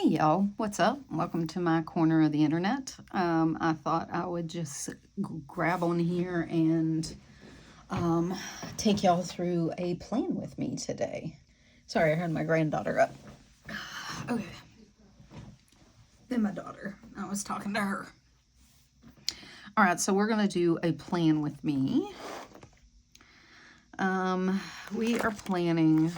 Hey y'all, what's up? Welcome to my corner of the internet. I thought I would just grab on here and take y'all through a plan with me today. Sorry, I had my granddaughter up. Okay. Then my daughter. I was talking to her. All right, so we're going to do a plan with me. We are planning...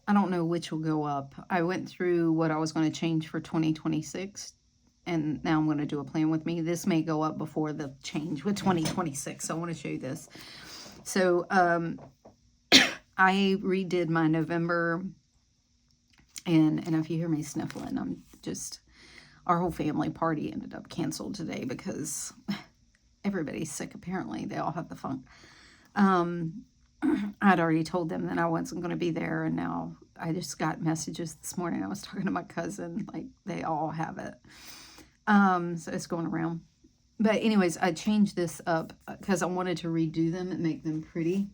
I don't know which will go up. I went through what I was going to change for 2026, and now I'm going to do a plan with me. This may go up before the change with 2026, so I want to show you this. So, I redid my November, and if you hear me sniffling, I'm just, our whole family party ended up canceled today because everybody's sick apparently. They all have the funk. I'd already told them that I wasn't going to be there, and now I just got messages this morning. I was talking to my cousin, like, they all have it. So it's going around. But anyways, I changed this up because I wanted to redo them and make them pretty.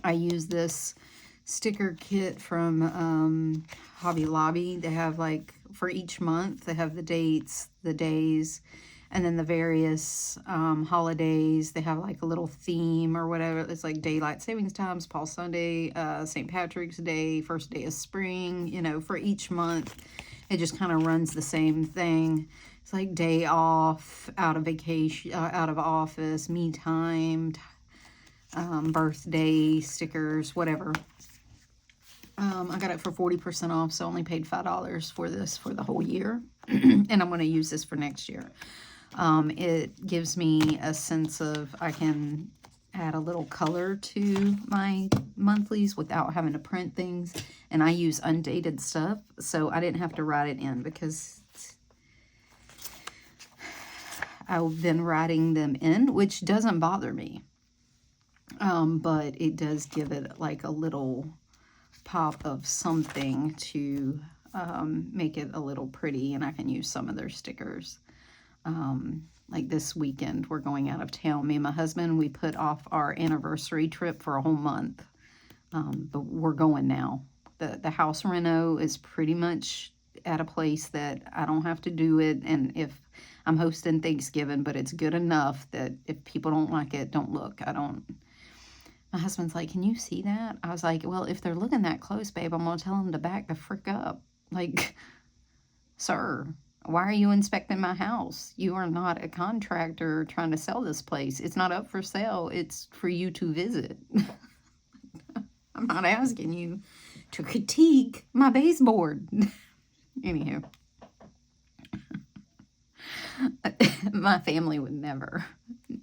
I use this sticker kit from Hobby Lobby. They have, like, for each month, they have the dates, the days, and then the various holidays. They have like a little theme or whatever. It's like daylight savings times, Paul Sunday, St. Patrick's Day, first day of spring. You know, for each month, it just kind of runs the same thing. It's like day off, out of vacation, out of office, me time, birthday stickers, whatever. I got it for 40% off, so I only paid $5 for this for the whole year. And I'm going to use this for next year. It gives me a sense of I can add a little color to my monthlies without having to print things. And I use undated stuff, so I didn't have to write it in because I've been writing them in, which doesn't bother me. But it does give it like a little pop of something to make it a little pretty, and I can use some of their stickers. Like this weekend, we're going out of town. Me and my husband, we put off our anniversary trip for a whole month. But we're going now. The house reno is pretty much at a place that I don't have to do it. And if I'm hosting Thanksgiving, but it's good enough that if people don't like it, don't look. My husband's like, can you see that? I was like, well, if they're looking that close, babe, I'm going to tell them to back the frick up. Like, sir, why are you inspecting my house? You are not a contractor trying to sell this place. It's not up for sale. It's for you to visit. I'm not asking you to critique my baseboard. Anywho. My family would never.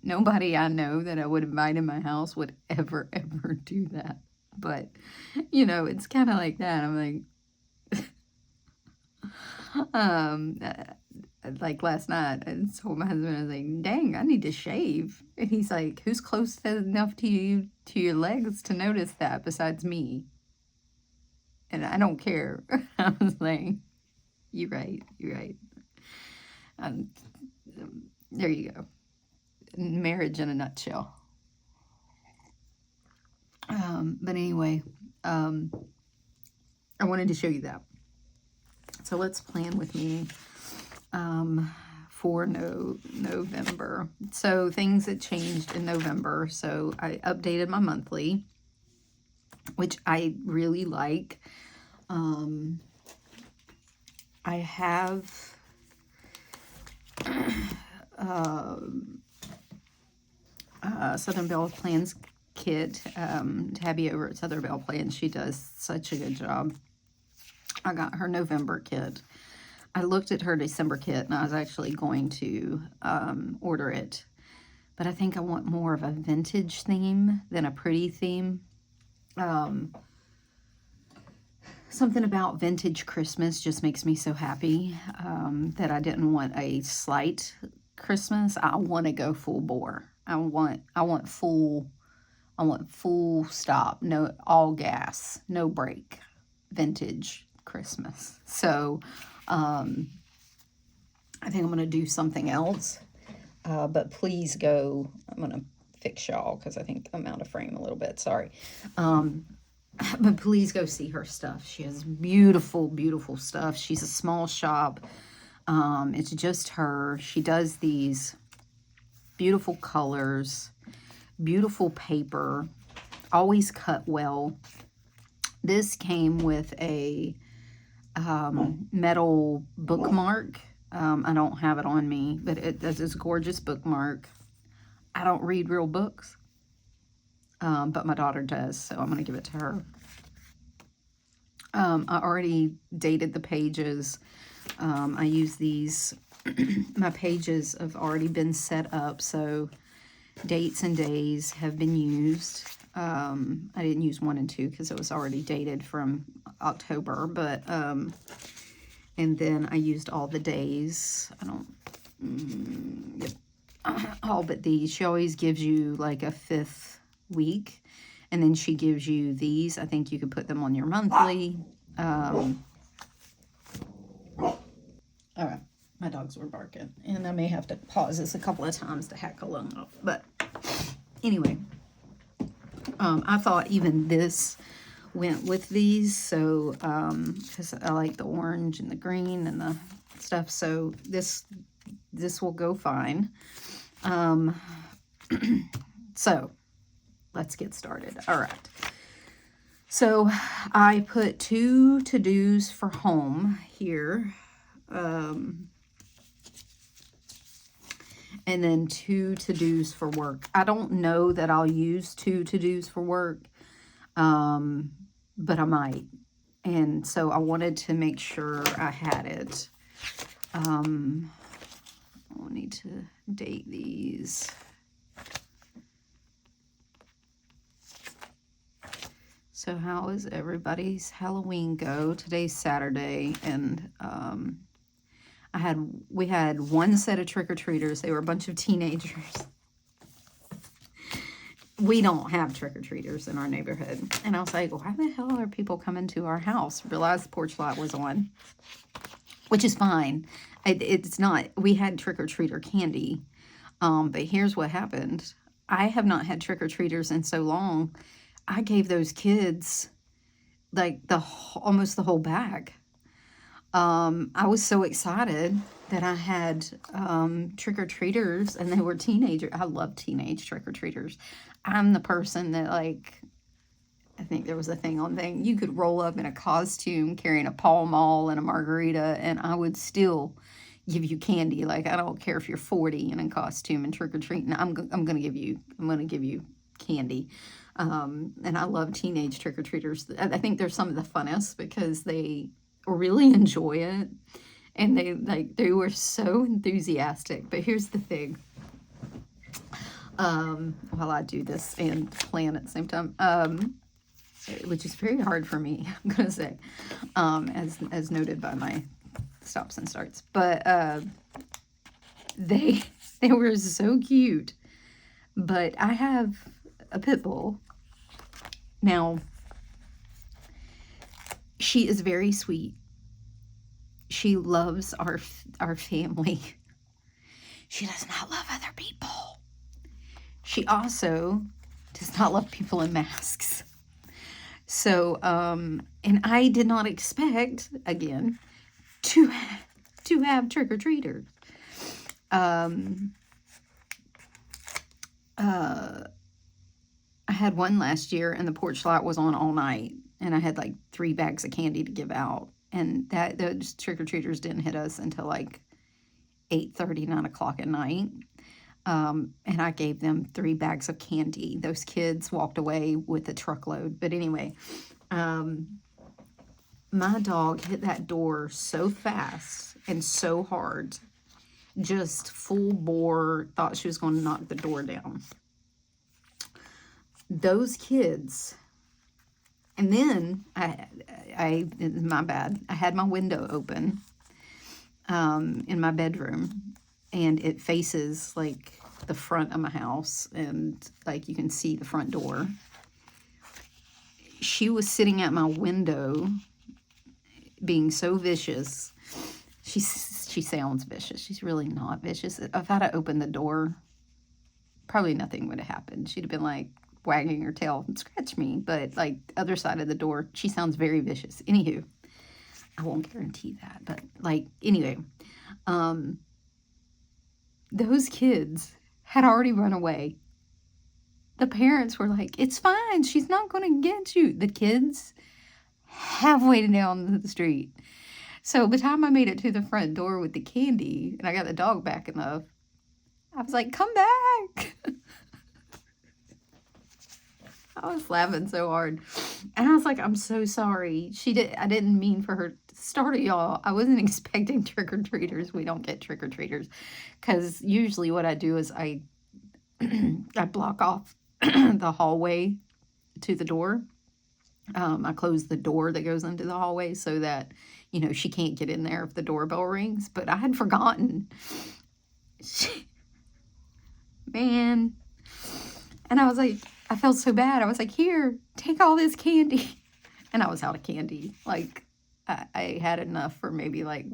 Nobody I know that I would invite in my house would ever do that. But, you know, it's kind of like that. I'm like... like last night, I told my husband, I was like, dang, I need to shave. And he's like, who's close enough to you, to your legs to notice that besides me? And I don't care. I was like, you're right. There you go. Marriage in a nutshell. But anyway, I wanted to show you that. So let's plan with me for November. So things that changed in November. So I updated my monthly, which I really like. I have Southern Belle Plans kit. Tabby over at Southern Belle Plans, she does such a good job. I got her November kit. I looked at her December kit, and I was actually going to order it. But I think I want more of a vintage theme than a pretty theme. Something about vintage Christmas just makes me so happy that I didn't want a slight Christmas. I want to go full bore. I want full stop, no, all gas, no brake, vintage Christmas. So I think I'm going to do something else, but please go, I'm going to fix y'all because I think I'm out of frame a little bit. Sorry. But please go see her stuff. She has beautiful, beautiful stuff. She's a small shop. It's just her. She does these beautiful colors, beautiful paper, always cut well. This came with a metal bookmark. I don't have it on me, but it's this gorgeous bookmark. I don't read real books, but my daughter does, so I'm going to give it to her. I already dated the pages. I use these. My pages have already been set up, so dates and days have been used. I didn't use 1 and 2 because it was already dated from October, but and then I used all the days. I don't, yep, all but these. She always gives you like a 5th week, and then she gives you these. I think you could put them on your monthly. All right, my dogs were barking, and I may have to pause this a couple of times to heckle them, but anyway. I thought even this went with these, so because I like the orange and the green and the stuff, so this will go fine. So let's get started. All right. So I put 2 to-dos for home here, and then 2 to-dos for work. I don't know that I'll use 2 to-dos for work, but I might. And so I wanted to make sure I had it. I'll need to date these. So how is everybody's Halloween go? Today's Saturday, and we had 1 set of trick-or-treaters. They were a bunch of teenagers. We don't have trick-or-treaters in our neighborhood. And I was like, why the hell are people coming to our house? Realized the porch light was on, which is fine. It's not, we had trick-or-treater candy. But here's what happened. I have not had trick-or-treaters in so long. I gave those kids like almost the whole bag. I was so excited that I had trick-or-treaters, and they were teenagers. I love teenage trick-or-treaters. I'm the person that, like, I think there was a thing on thing. You could roll up in a costume carrying a Pall Mall and a margarita, and I would still give you candy. Like, I don't care if you're 40 and in costume and trick-or-treating. I'm gonna give you candy. And I love teenage trick-or-treaters. I think they're some of the funnest because they really enjoy it, and they were so enthusiastic. But here's the thing, while I do this and plan at the same time, which is very hard for me, I'm gonna say, as noted by my stops and starts, but they were so cute. But I have a pit bull now. She is very sweet. She loves our family. She does not love other people. She also does not love people in masks. So, and I did not expect, again, to have trick-or-treaters. I had one last year, and the porch light was on all night, and I had like 3 bags of candy to give out, and those trick-or-treaters didn't hit us until like 8:30, 9 o'clock at night. And I gave them 3 bags of candy. Those kids walked away with a truckload. But anyway, my dog hit that door so fast and so hard, just full bore, thought she was going to knock the door down. Those kids, and then my bad, I had my window open in my bedroom, and it faces like the front of my house, and like you can see the front door. She was sitting at my window being so vicious. She sounds vicious. She's really not vicious. If I'd have opened the door, probably nothing would have happened. She'd have been like wagging her tail and scratch me. But like other side of the door, she sounds very vicious. Anywho, I won't guarantee that. But like, anyway, those kids had already run away. The parents were like, it's fine. She's not going to get you. The kids halfway down the street. So by the time I made it to the front door with the candy and I got the dog back enough, I was like, come back. I was laughing so hard. And I was like, I'm so sorry. I didn't mean for her to startle y'all. I wasn't expecting trick-or-treaters. We don't get trick-or-treaters. Because usually what I do is I block off the hallway to the door. I close the door that goes into the hallway so that, you know, she can't get in there if the doorbell rings. But I had forgotten. Man. And I was like, I felt so bad. I was like, here, take all this candy. And I was out of candy. Like, I had enough for maybe like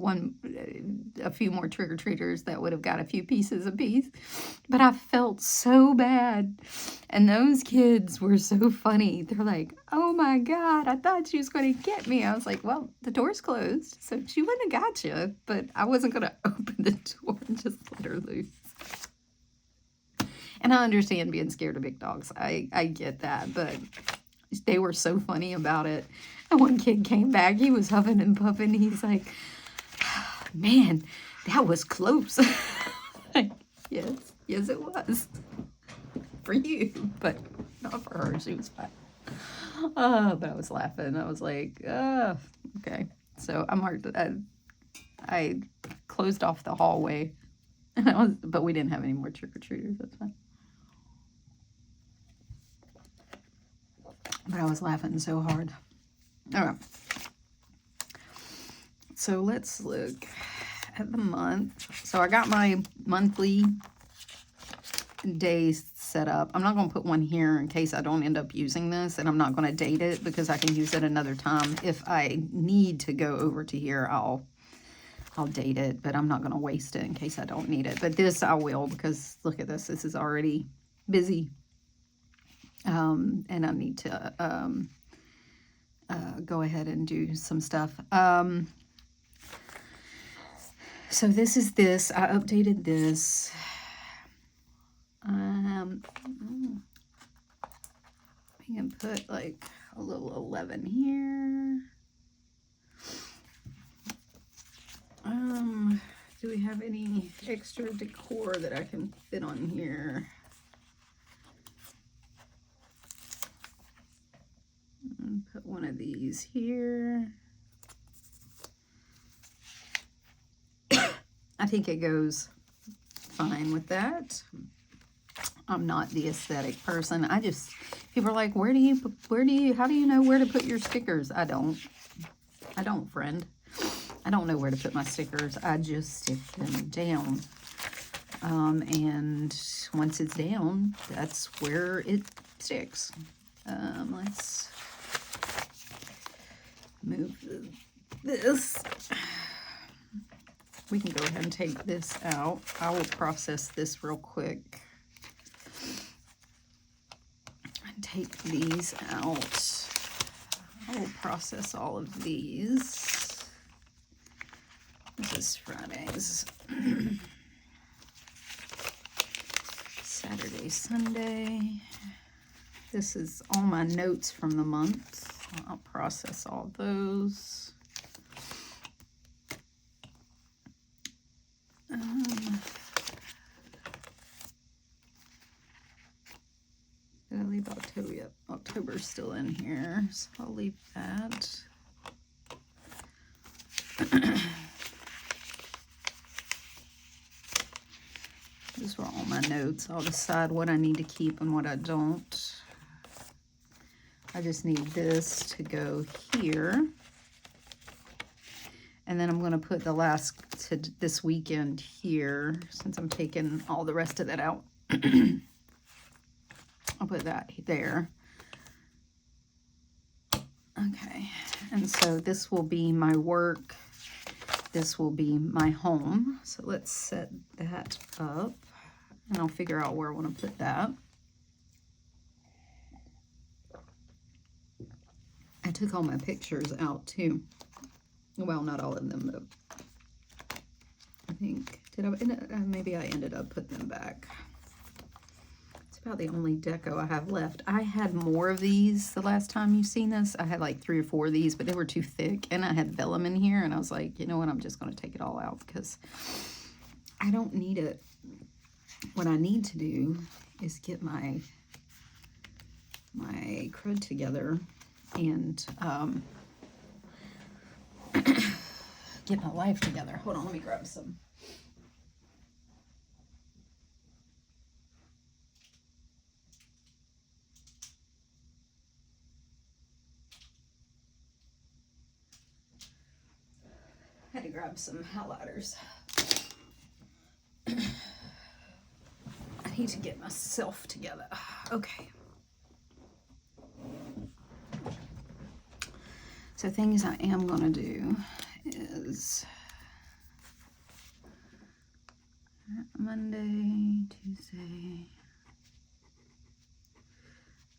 a few more trick-or-treaters that would have got a few pieces apiece. But I felt so bad. And those kids were so funny. They're like, oh my God, I thought she was going to get me. I was like, well, the door's closed, so she wouldn't have got you. But I wasn't going to open the door and just let her loose. And I understand being scared of big dogs. I get that, but they were so funny about it. And one kid came back. He was huffing and puffing. He's like, man, that was close. Yes, it was. For you, but not for her. She was fine. But I was laughing. I was like, okay. So I closed off the hallway. But we didn't have any more trick-or-treaters. That's fine. But I was laughing so hard. All right. So let's look at the month. So I got my monthly days set up. I'm not going to put one here in case I don't end up using this. And I'm not going to date it because I can use it another time. If I need to go over to here, I'll date it. But I'm not going to waste it in case I don't need it. But this I will because look at this. This is already busy. And I need to go ahead and do some stuff. So this is this. I updated this. We can put like a little 11 here. Do we have any extra decor that I can fit on here? Put one of these here. I think it goes fine with that. I'm not the aesthetic person. People are like, how do you know where to put your stickers? I don't, friend. I don't know where to put my stickers. I just stick them down. And once it's down, that's where it sticks. Let's move this. We can go ahead and take this out. I will process this real quick. And take these out. I will process all of these. This is Friday's. Saturday, Sunday. This is all my notes from the month. I'll process all those. Did I leave October? Yep, October's still in here, so I'll leave that. These were all my notes. I'll decide what I need to keep and what I don't. I just need this to go here. And then I'm going to put the last to this weekend here, since I'm taking all the rest of that out. I'll put that there. Okay, and so this will be my work. This will be my home. So let's set that up. and I'll figure out where I want to put that. I took all my pictures out too. Well, not all of them, but I think, maybe I ended up putting them back. It's about the only deco I have left. I had more of these the last time you seen this. I had like 3 or 4 of these, but they were too thick, and I had vellum in here, and I was like, you know what, I'm just going to take it all out because I don't need it. What I need to do is get my crud together and get my life together. Hold on, let me grab some. I had to grab some highlighters. I need to get myself together. Okay. So things I am going to do is Monday, Tuesday.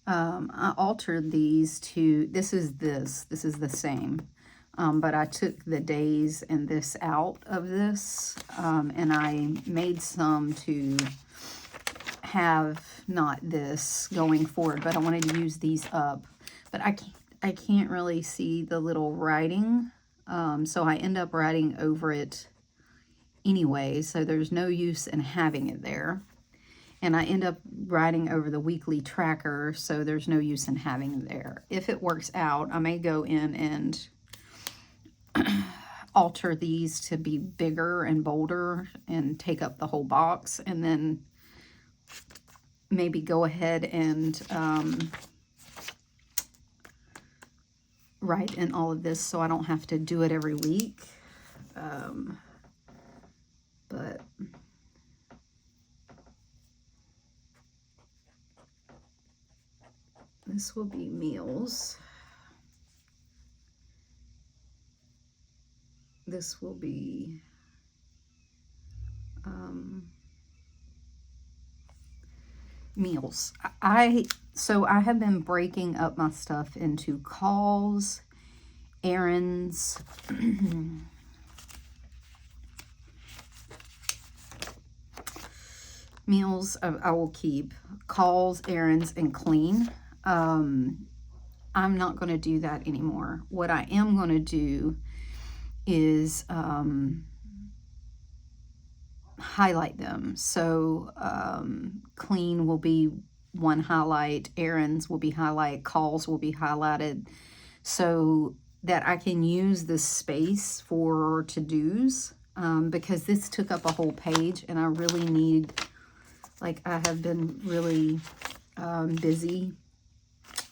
I altered these to, this is the same. But I took the days and this out of this, and I made some to have not this going forward, but I wanted to use these up. But I can't really see the little writing, so I end up writing over it anyway, so there's no use in having it there. And I end up writing over the weekly tracker, so there's no use in having it there. If it works out, I may go in and alter these to be bigger and bolder and take up the whole box, and then maybe go ahead and write in all of this so I don't have to do it every week. But this will be meals. This will be meals. So I have been breaking up my stuff into calls, errands, meals I will keep, calls, errands, and clean. I'm not going to do that anymore. What I am going to do is highlight them. So clean will be one highlight, errands will be highlighted, calls will be highlighted, so that I can use this space for to-dos, because this took up a whole page, and I really need, like, I have been really busy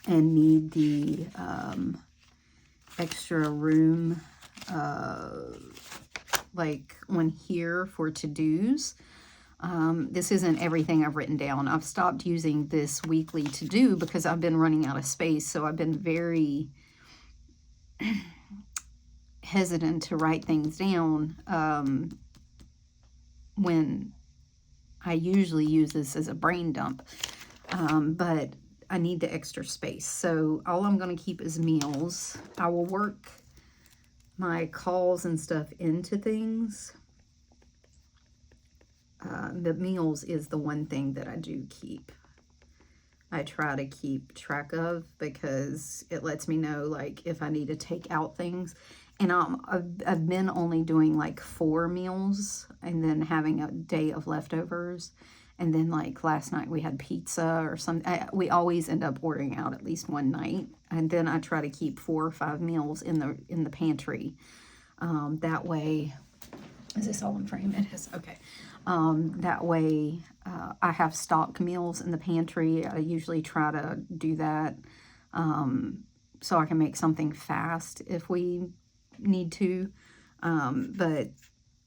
and need the extra room like on here for to-dos. This isn't everything I've written down. I've stopped using this weekly to-do because I've been running out of space, so I've been very hesitant to write things down when I usually use this as a brain dump, but I need the extra space. So all I'm going to keep is meals. I will work my calls and stuff into things. The meals is the one thing that I do keep. I try to keep track of because it lets me know, like, if I need to take out things. And I've been only doing like 4 meals and then having a day of leftovers. And then, like, last night we had pizza or something. We always end up ordering out at least one night. And then I try to keep 4 or 5 meals in the pantry. That way, is this all in frame? It is, okay. That way I have stock meals in the pantry. I usually try to do that so I can make something fast if we need to. But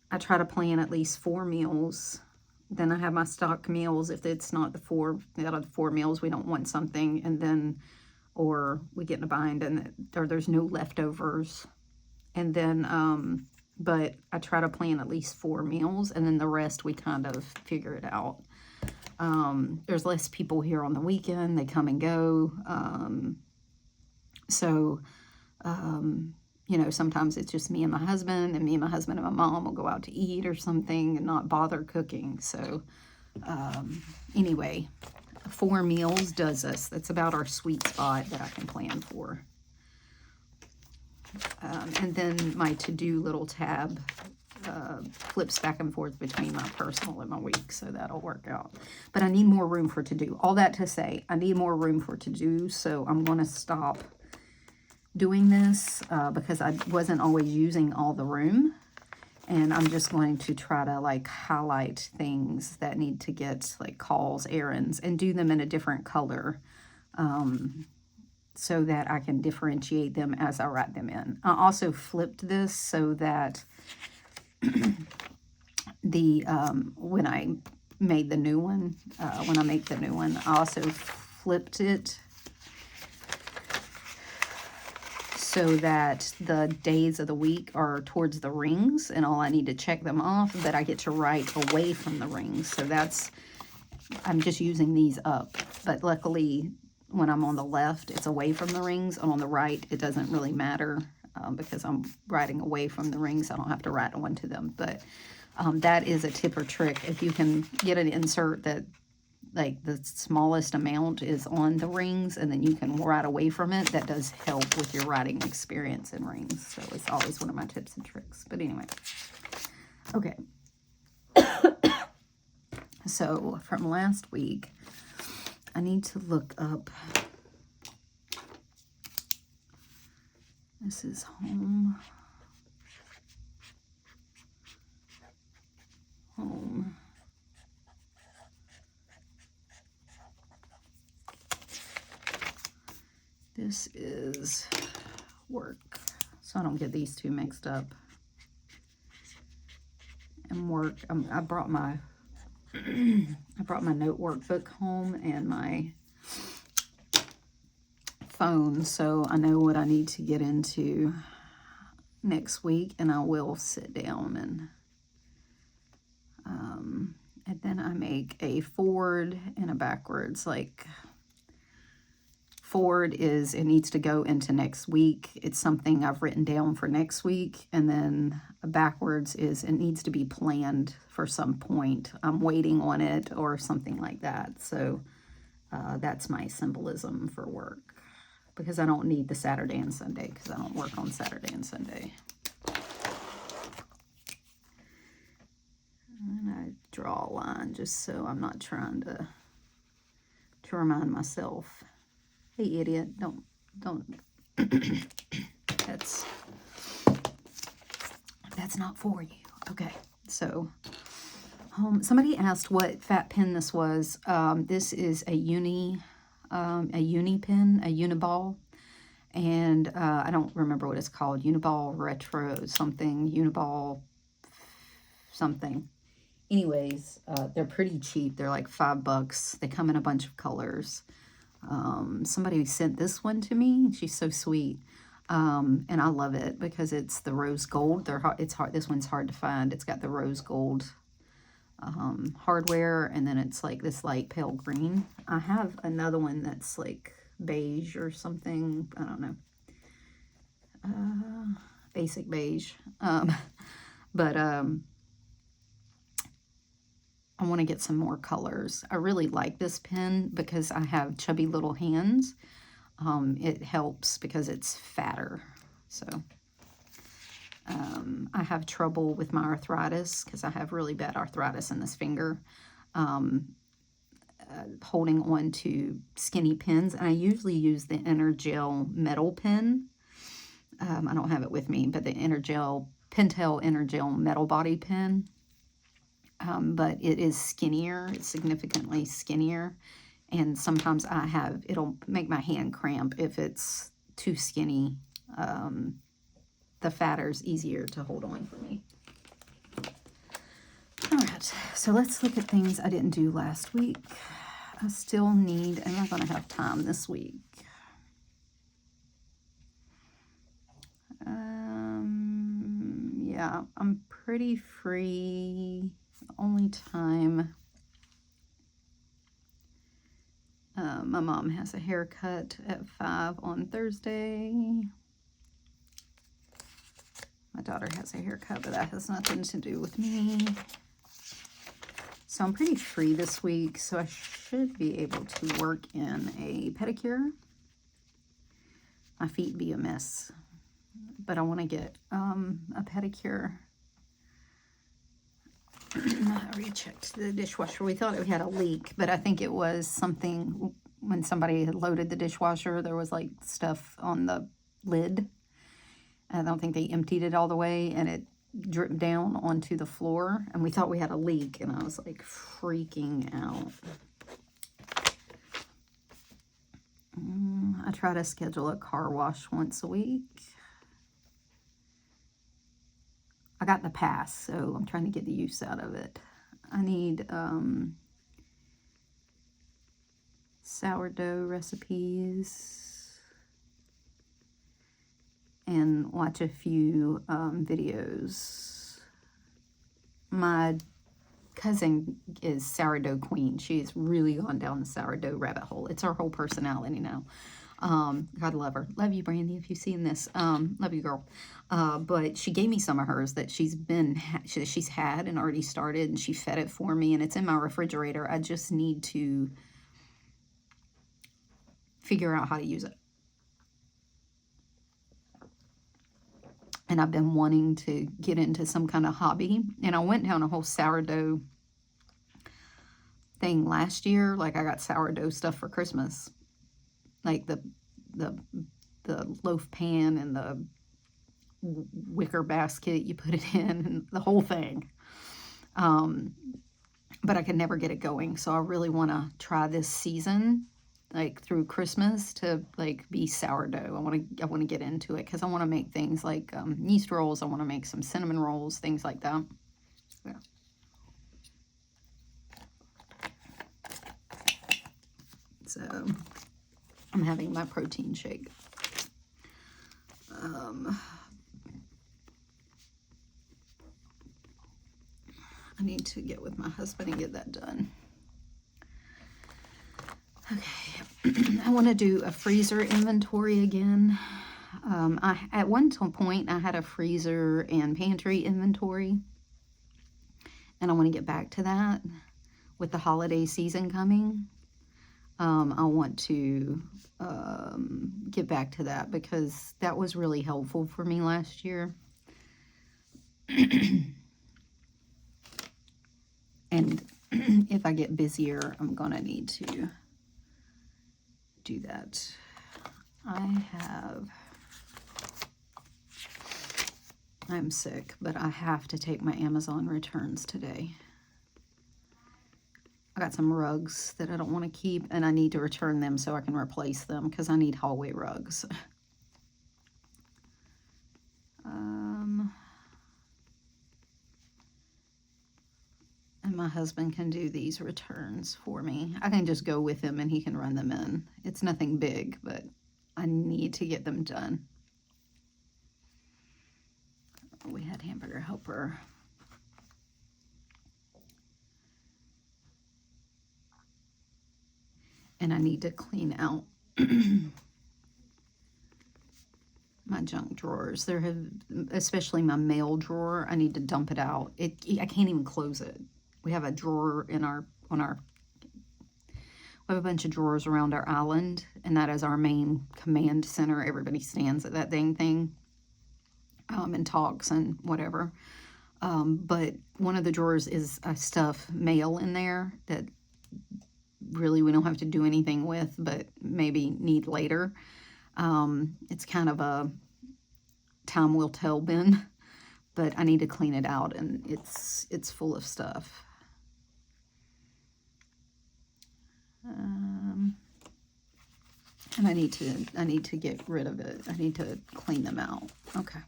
I try to plan at least 4 meals. Then I have my stock meals. If it's not the 4 out of the 4 meals, we don't want something, and then, or we get in a bind and there's no leftovers. And then, but I try to plan at least 4 meals, and then the rest we kind of figure it out. There's less people here on the weekend. They come and go. So, you know, sometimes it's just me and my husband, and me and my husband and my mom will go out to eat or something and not bother cooking. So, anyway, 4 meals does us. That's about our sweet spot that I can plan for. And then my to-do little tab flips back and forth between my personal and my week, so that'll work out. But I need more room for to-do. All that to say, I need more room for to-do, so I'm going to stop doing this because I wasn't always using all the room. And I'm just going to try to like highlight things that need to get like calls, errands, and do them in a different color so that I can differentiate them as I write them in. I also flipped this so that the when I made the new one, when I make the new one, I also flipped it so that the days of the week are towards the rings, and all I need to check them off, but I get to write away from the rings. So that's, I'm just using these up. But luckily, when I'm on the left, it's away from the rings, and on the right, it doesn't really matter because I'm writing away from the rings. I don't have to write onto them. But that is a tip or trick. If you can get an insert that like the smallest amount is on the rings, and then you can write away from it, that does help with your writing experience in rings. So it's always one of my tips and tricks. But anyway, okay. So from last week, I need to look up, this is home. This is work, so I don't get these two mixed up. And work, I brought my note workbook home and my phone, so I know what I need to get into next week, and I will sit down and then I make a forward and a backwards. Like forward is it needs to go into next week. It's something I've written down for next week. And then backwards is it needs to be planned for some point. I'm waiting on it or something like that. So that's my symbolism for work, because I don't need the Saturday and Sunday because I don't work on Saturday and Sunday. And I draw a line just so I'm not trying to remind myself, hey idiot, don't that's not for you. Okay, so somebody asked what fat pen this was. This is a uni pen, a Uniball, and I don't remember what it's called. Uniball Retro something, Uniball something. Anyways, they're pretty cheap. They're like $5. They come in a bunch of colors. Somebody sent this one to me. She's so sweet. And I love it because it's the rose gold. It's hard. This one's hard to find. It's got the rose gold hardware, and then it's like this light pale green. I have another one that's like beige or something. I don't know. Basic beige. But I want to get some more colors. I really like this pen because I have chubby little hands. It helps because it's fatter. So I have trouble with my arthritis because I have really bad arthritis in this finger. Holding on to skinny pens. And I usually use the Energel metal pen. I don't have it with me, but the Pentel Energel metal body pen. But it is skinnier. It's significantly skinnier. And sometimes it'll make my hand cramp if it's too skinny. The fatter's easier to hold on for me. All right, so let's look at things I didn't do last week. I still need, am I going to have time this week? Yeah, I'm pretty free. The only time My mom has a haircut at 5 on Thursday. My daughter has a haircut, but that has nothing to do with me. So I'm pretty free this week, so I should be able to work in a pedicure. My feet be a mess, but I want to get a pedicure. I rechecked the dishwasher. We thought it had a leak, but I think it was something when somebody had loaded the dishwasher. There was like stuff on the lid. I don't think they emptied it all the way, and it dripped down onto the floor, and we thought we had a leak, and I was like freaking out. I try to schedule a car wash once a week. I got the pass, so I'm trying to get the use out of it. I need sourdough recipes and watch a few videos. My cousin is sourdough queen. She's really gone down the sourdough rabbit hole. It's her whole personality now. God love her. Love you, Brandy, if you've seen this. Love you, girl. But she gave me some of hers that she's had and already started, and she fed it for me, and it's in my refrigerator. I just need to figure out how to use it. And I've been wanting to get into some kind of hobby, and I went down a whole sourdough thing last year. Like, I got sourdough stuff for Christmas, like the loaf pan and the wicker basket you put it in, and the whole thing. But I could never get it going, so I really want to try this season, like through Christmas, to like be sourdough. I want to get into it because I want to make things like yeast rolls. I want to make some cinnamon rolls, things like that. Yeah. So I'm having my protein shake. I need to get with my husband and get that done. Okay, I want to do a freezer inventory again. At one point, I had a freezer and pantry inventory, and I want to get back to that with the holiday season coming. I want to get back to that because that was really helpful for me last year. And if I get busier, I'm going to need to do that. I'm sick, but I have to take my Amazon returns today. I got some rugs that I don't want to keep, and I need to return them so I can replace them because I need hallway rugs. And my husband can do these returns for me. I can just go with him and he can run them in. It's nothing big, but I need to get them done. We had Hamburger Helper. And I need to clean out my junk drawers. There have, especially my mail drawer, I need to dump it out. I can't even close it. We have a drawer we have a bunch of drawers around our island, and that is our main command center. Everybody stands at that dang thing and talks and whatever. But one of the drawers is I stuff mail in there that really we don't have to do anything with, but maybe need later. It's kind of a time will tell bin, but I need to clean it out, and it's full of stuff. And I need to get rid of it. I need to clean them out. Okay.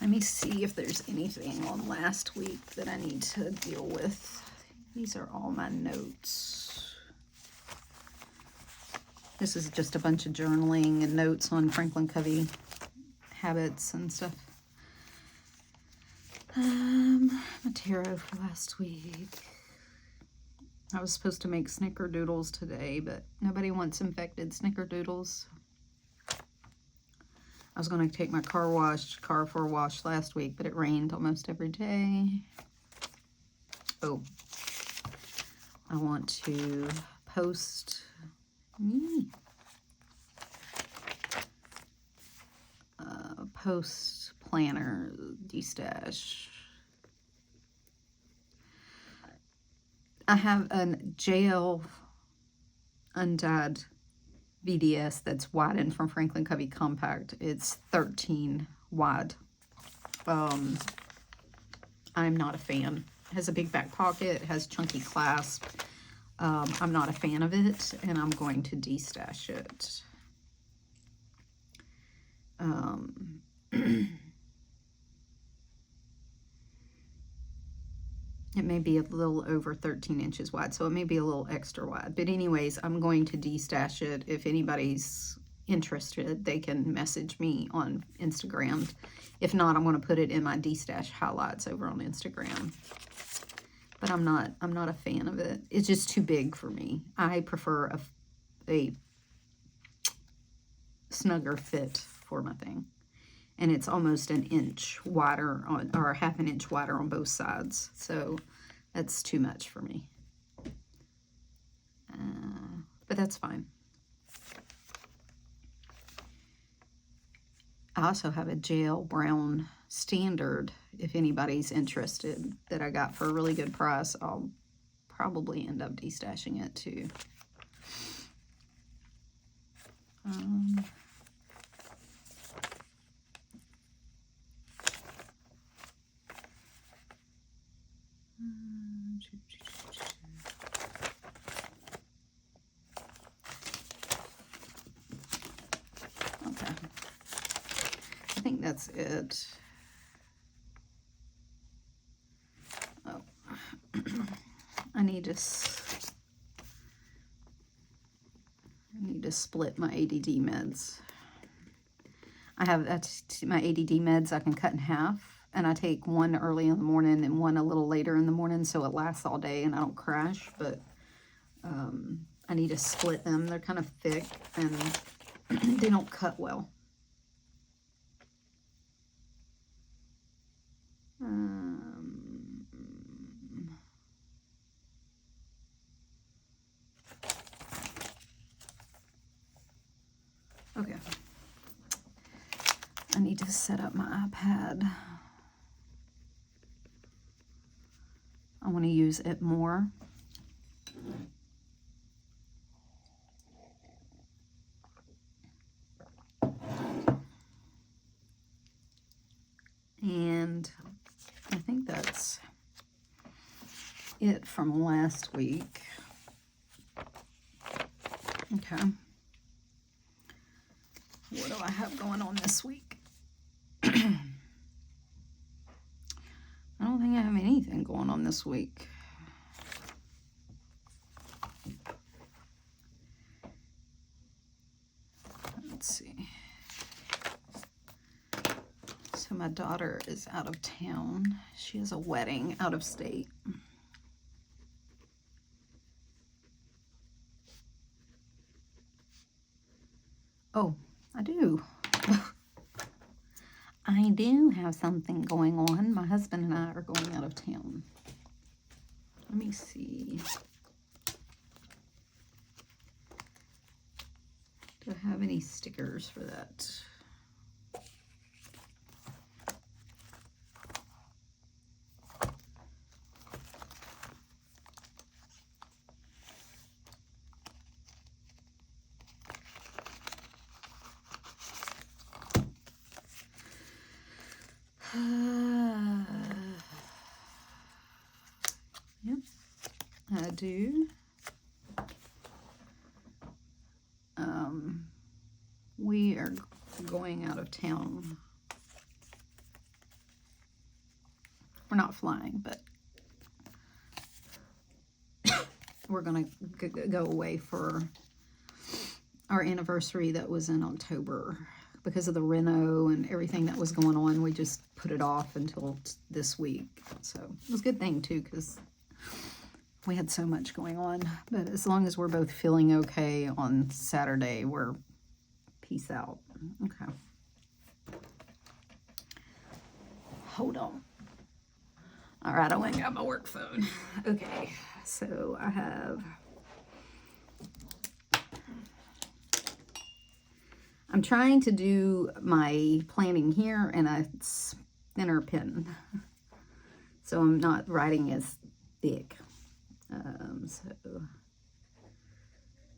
Let me see if there's anything on last week that I need to deal with. These are all my notes. This is just a bunch of journaling and notes on Franklin Covey habits and stuff. My tarot for last week. I was supposed to make snickerdoodles today, but nobody wants infected snickerdoodles. I was going to take my car for a wash last week, but it rained almost every day. Oh, I want to post post planner destash. I have a JL undyed VDS that's widened from Franklin Covey Compact. It's 13 wide. I'm not a fan. It has a big back pocket. It has chunky clasp. I'm not a fan of it, and I'm going to destash it. It may be a little over 13 inches wide, so it may be a little extra wide. But anyways, I'm going to destash it. If anybody's interested, they can message me on Instagram. If not, I'm going to put it in my destash highlights over on Instagram. But I'm not a fan of it. It's just too big for me. I prefer a snugger fit for my thing. And it's almost an inch wider on, or half an inch wider on both sides. So that's too much for me. But that's fine. I also have a JL Brown Standard, if anybody's interested, that I got for a really good price. I'll probably end up destashing it too. Okay, I think that's it. Oh, I need to split my ADD meds. I have my ADD meds I can cut in half, and I take one early in the morning and one a little later in the morning, so it lasts all day and I don't crash. But I need to split them. They're kind of thick and they don't cut well. Okay. I need to set up my iPad. I want to use it more. And I think that's it from last week. Okay. What do I have going on this week? I don't think I have anything going on this week. Let's see. So my daughter is out of town. She has a wedding out of state. Oh, I do. I do have something going on. My husband and I are going out of town. Let me see. Do I have any stickers for that? Yep, I do. We are going out of town. We're not flying, but we're going to go away for our anniversary that was in October. Because of the reno and everything that was going on, we just put it off until this week. So it was a good thing too, because We had so much going on, but as long as we're both feeling okay on Saturday, we're peace out. Okay. Hold on. All right, I went and got my work phone. Okay, so I'm trying to do my planning here in a thinner pen, so I'm not writing as thick. So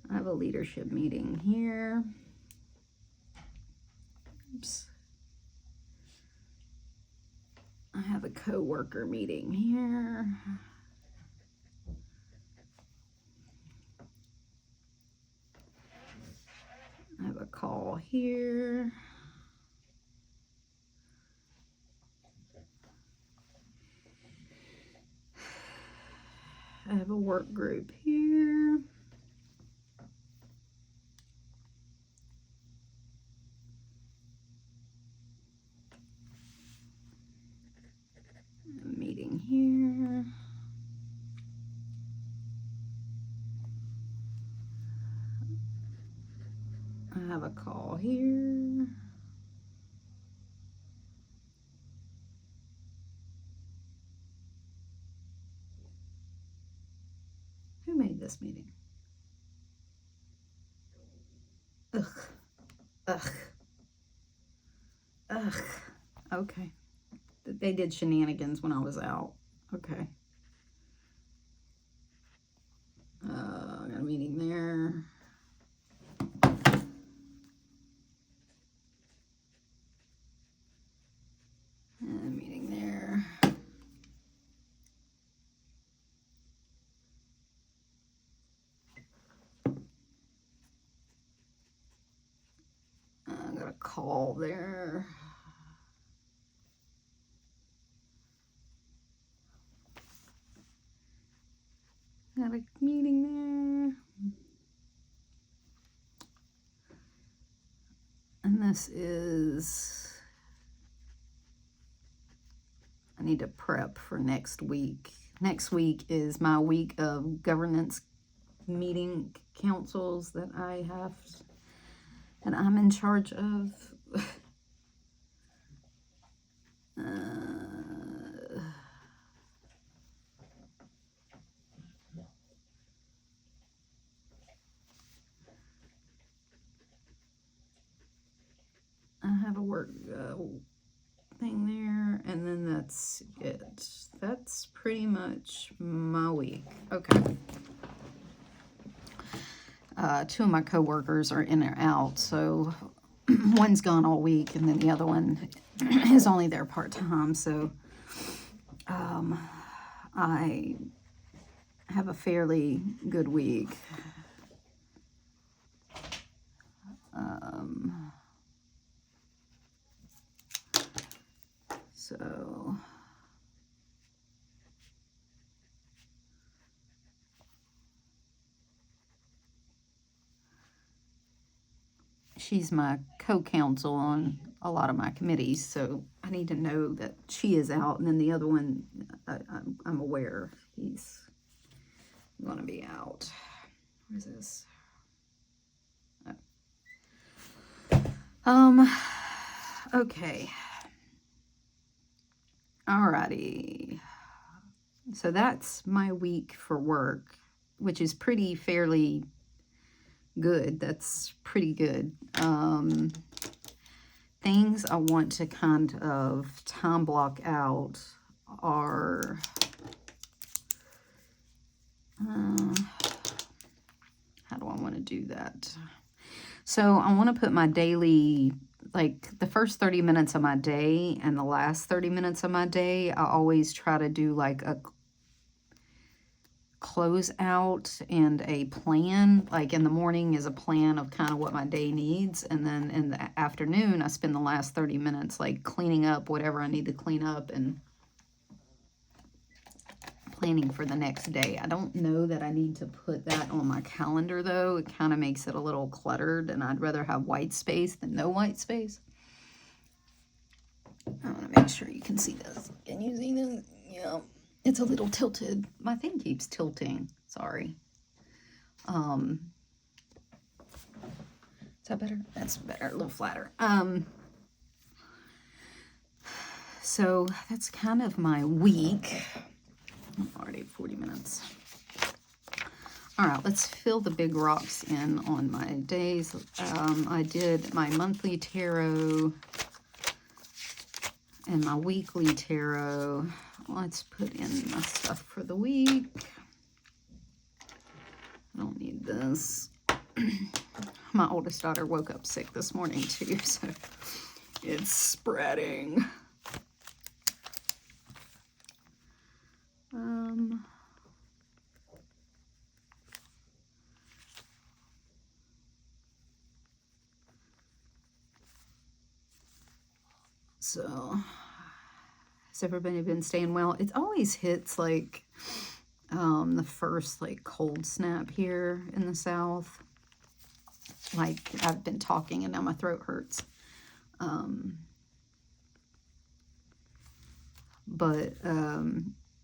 I have a leadership meeting here. Oops. I have a co-worker meeting here. I have a call here. I have a work group here. A meeting here. I have a call here. Who made this meeting? Ugh. Ugh. Ugh. Okay. They did shenanigans when I was out. Okay. I got a meeting there. And a meeting there. I got a call there. Got a meeting there. And this is, I need to prep for next week. Next week is my week of governance meeting councils that I have, and I'm in charge of. I have a work thing there, and then that's it. That's pretty much my week. Okay. Two of my coworkers are in or out, so one's gone all week, and then the other one is only there part-time, so I have a fairly good week. So she's my co-counsel on a lot of my committees, so I need to know that she is out, and then the other one, I'm aware he's going to be out. Where's this? Okay. Alrighty. So that's my week for work, which is fairly good. That's pretty good. Things I want to kind of time block out are how do I want to do that? So I want to put my daily, like the first 30 minutes of my day and the last 30 minutes of my day, I always try to do like a close out and a plan. Like in the morning is a plan of kind of what my day needs, and then in the afternoon I spend the last 30 minutes like cleaning up whatever I need to clean up and planning for the next day. I don't know that I need to put that on my calendar though. It kind of makes it a little cluttered, and I'd rather have white space than no white space. I want to make sure you can see this. Can you see this? Yeah. It's a little tilted. My thing keeps tilting. Sorry. Is that better? That's better. A little flatter. So that's kind of my week. I'm already at 40 minutes. All right, let's fill the big rocks in on my days. I did my monthly tarot and my weekly tarot. Let's put in my stuff for the week. I don't need this. My oldest daughter woke up sick this morning too, so it's spreading. So, has everybody been staying well? It always hits like the first like cold snap here in the South. Like I've been talking and now my throat hurts.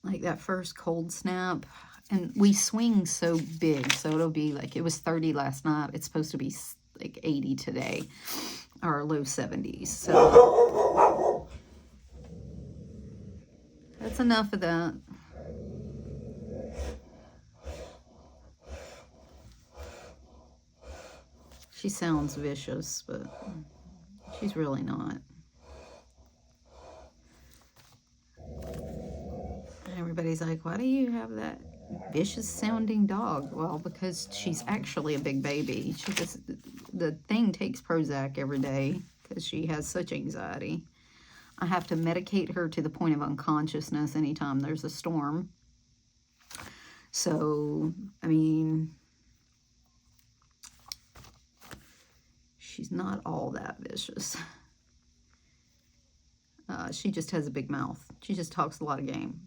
Like that first cold snap, and we swing so big, so it'll be like, it was 30 last night. It's supposed to be like 80 today, or low 70s. So that's enough of that. She sounds vicious, but she's really not. Everybody's like, why do you have that vicious sounding dog? Well, because she's actually a big baby. She just, the thing takes Prozac every day because she has such anxiety. I have to medicate her to the point of unconsciousness anytime there's a storm. So, I mean, she's not all that vicious. She just has a big mouth. She just talks a lot of game.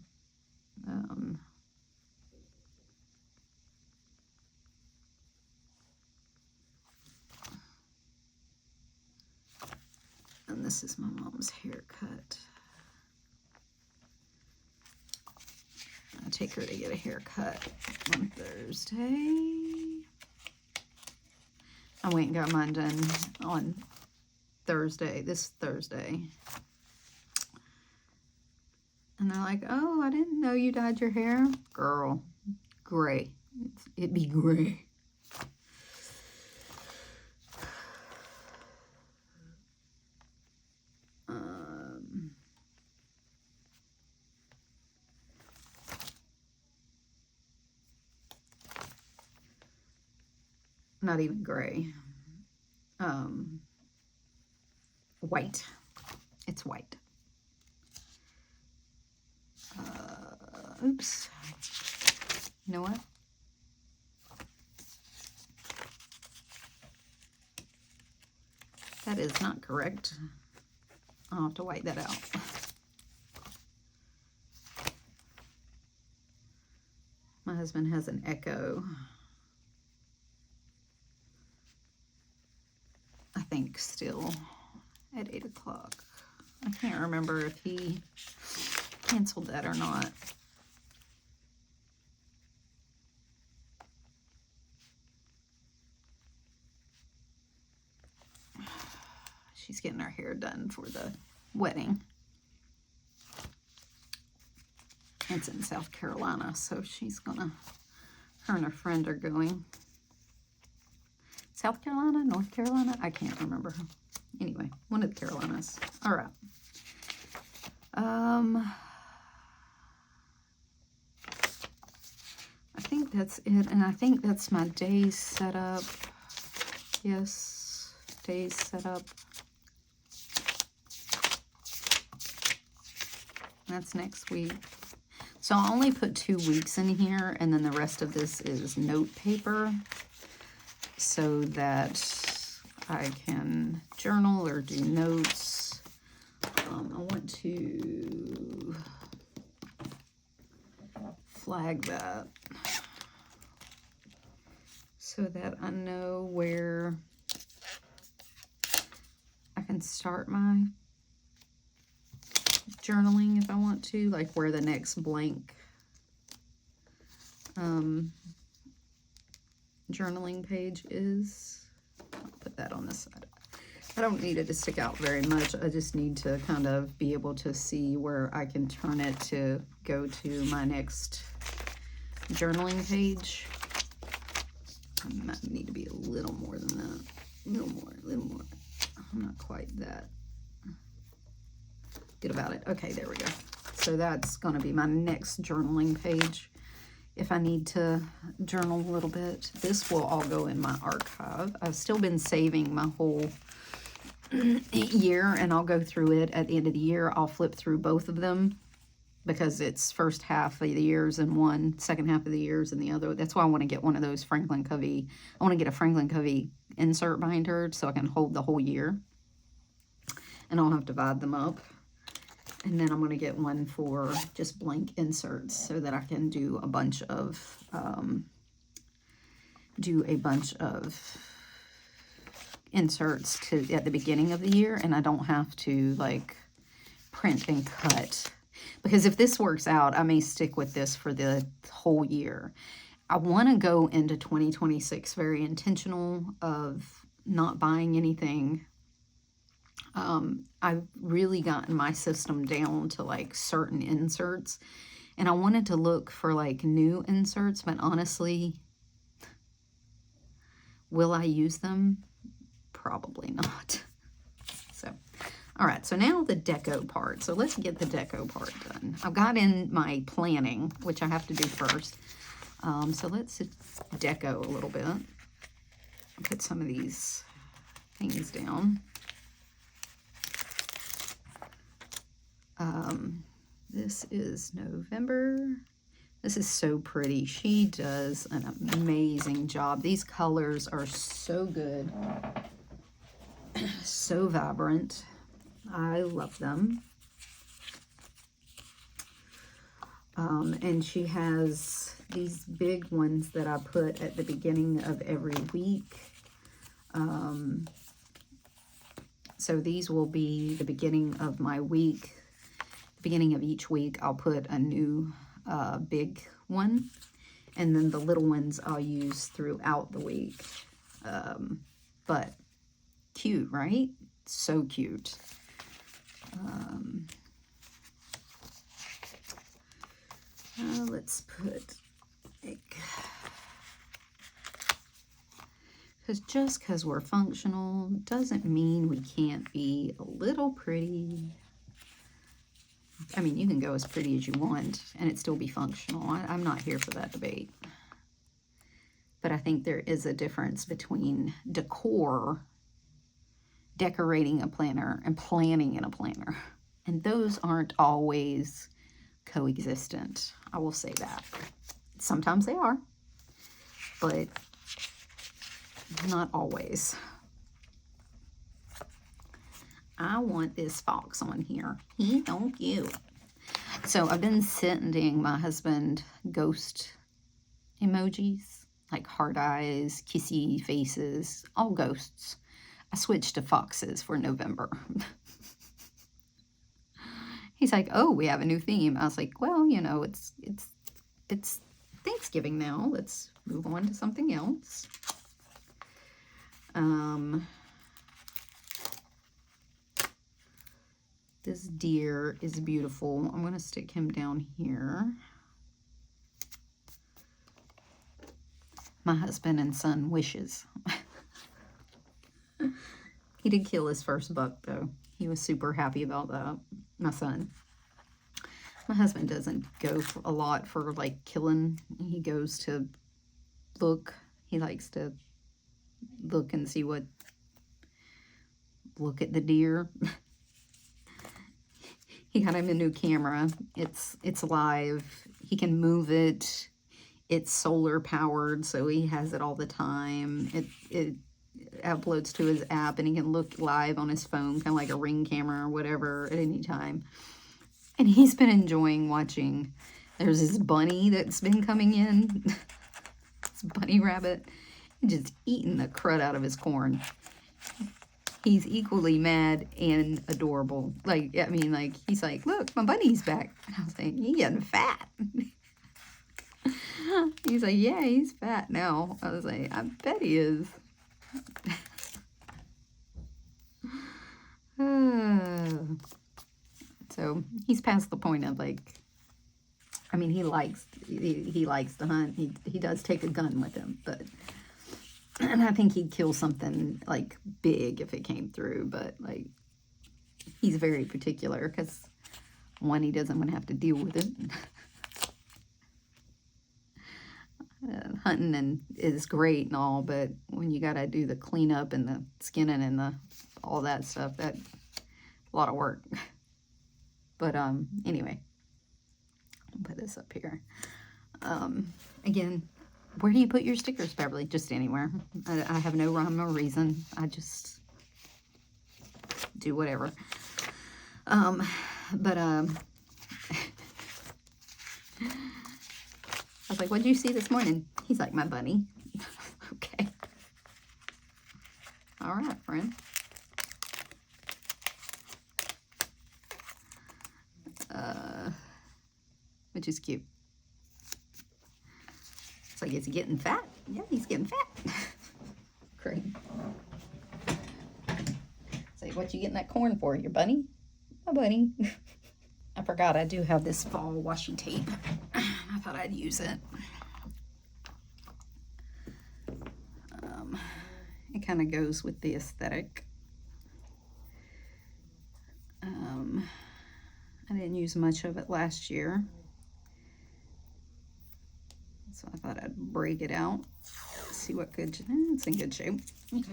And this is my mom's haircut. I take her to get a haircut on Thursday. I went and got mine done on Thursday, this Thursday. And they're like, oh, I didn't know you dyed your hair. Girl, gray. It be gray. Not even gray. White. It's white. Oops. You know what? That is not correct. I'll have to white that out. My husband has an Echo. I think still at 8 o'clock. I can't remember if he canceled that or not. She's getting her hair done for the wedding. It's in South Carolina, so she's gonna, her and her friend are going. South Carolina, North Carolina, I can't remember. Anyway, one of the Carolinas. All right. I think that's it, and I think that's my day set up. Yes, days set up. That's next week. So I'll only put 2 weeks in here, and then the rest of this is note paper so that I can journal or do notes. I want to flag that so that I know where I can start my journaling if I want to, like where the next blank journaling page is. I'll put that on this side. I don't need it to stick out very much. I just need to kind of be able to see where I can turn it to go to my next journaling page. I might need to be a little more than that. A little more. I'm not quite that good about it. Okay, there we go. So that's going to be my next journaling page. If I need to journal a little bit, this will all go in my archive. I've still been saving my whole year, and I'll go through it at the end of the year. I'll flip through both of them because it's first half of the years in one, second half of the years in the other. That's why I want to get one of those Franklin Covey. I want to get a Franklin Covey insert binder so I can hold the whole year, and I'll have to divide them up. And then I'm going to get one for just blank inserts so that I can do a bunch of inserts at the beginning of the year, and I don't have to like print and cut. Because if this works out, I may stick with this for the whole year. I want to go into 2026 very intentional of not buying anything. I've really gotten my system down to like certain inserts, and I wanted to look for like new inserts, but honestly, will I use them? Probably not. So, all right, so now the deco part. So let's get the deco part done. I've got in my planning, which I have to do first. So let's deco a little bit. I'll put some of these things down. This is November. This is so pretty. She does an amazing job. These colors are so good. So vibrant. I love them. And she has these big ones that I put at the beginning of every week. So these will be the beginning of my week. Beginning of each week, I'll put a new big one, and then the little ones I'll use throughout the week. But cute, right? So cute. Let's put, because just because we're functional doesn't mean we can't be a little pretty. I mean, you can go as pretty as you want and it still be functional. I'm not here for that debate. But I think there is a difference between decorating a planner, and planning in a planner. And those aren't always coexistent. I will say that. Sometimes they are, but not always. I want this fox on here. He's so cute. So I've been sending my husband ghost emojis, like heart eyes, kissy faces, all ghosts. I switched to foxes for November. He's like, oh, we have a new theme. I was like, well, you know, it's Thanksgiving now. Let's move on to something else. This deer is beautiful. I'm going to stick him down here. My husband and son wishes. He did kill his first buck, though. He was super happy about that, my son. My husband doesn't go a lot for, like, killing. He goes to look. He likes to look and see what... Look at the deer. He got him a new camera. It's live. He can move it. It's solar powered, so he has it all the time. It uploads to his app, and he can look live on his phone, kind of like a Ring camera or whatever, at any time. And he's been enjoying watching. There's this bunny that's been coming in. This bunny rabbit. He's just eating the crud out of his corn. He's equally mad and adorable. Like, I mean, like, he's like, look, my bunny's back. And I was like, he's getting fat. He's like, yeah, he's fat now. I was like, I bet he is. So he's past the point of like, I mean, he likes to hunt. He does take a gun with him, but, and I think he'd kill something like big if it came through, but like, he's very particular because one, he doesn't want to have to deal with it. Hunting and is great and all, but when you gotta do the cleanup and the skinning and the all that stuff, that's a lot of work. But anyway, I'll put this up here. Again, where do you put your stickers, Beverly? Just anywhere. I have no rhyme or reason. I just do whatever. I was like, what did you see this morning? He's like, my bunny. Okay. All right, friend. Which is cute. It's like, is he getting fat? Yeah, he's getting fat. Great. It's like, what you getting that corn for? Your bunny? My bunny. I forgot I do have this fall washi tape. I thought I'd use it. It kind of goes with the aesthetic. I didn't use much of it last year, so I thought I'd break it out, see what good, it's in good shape. Okay.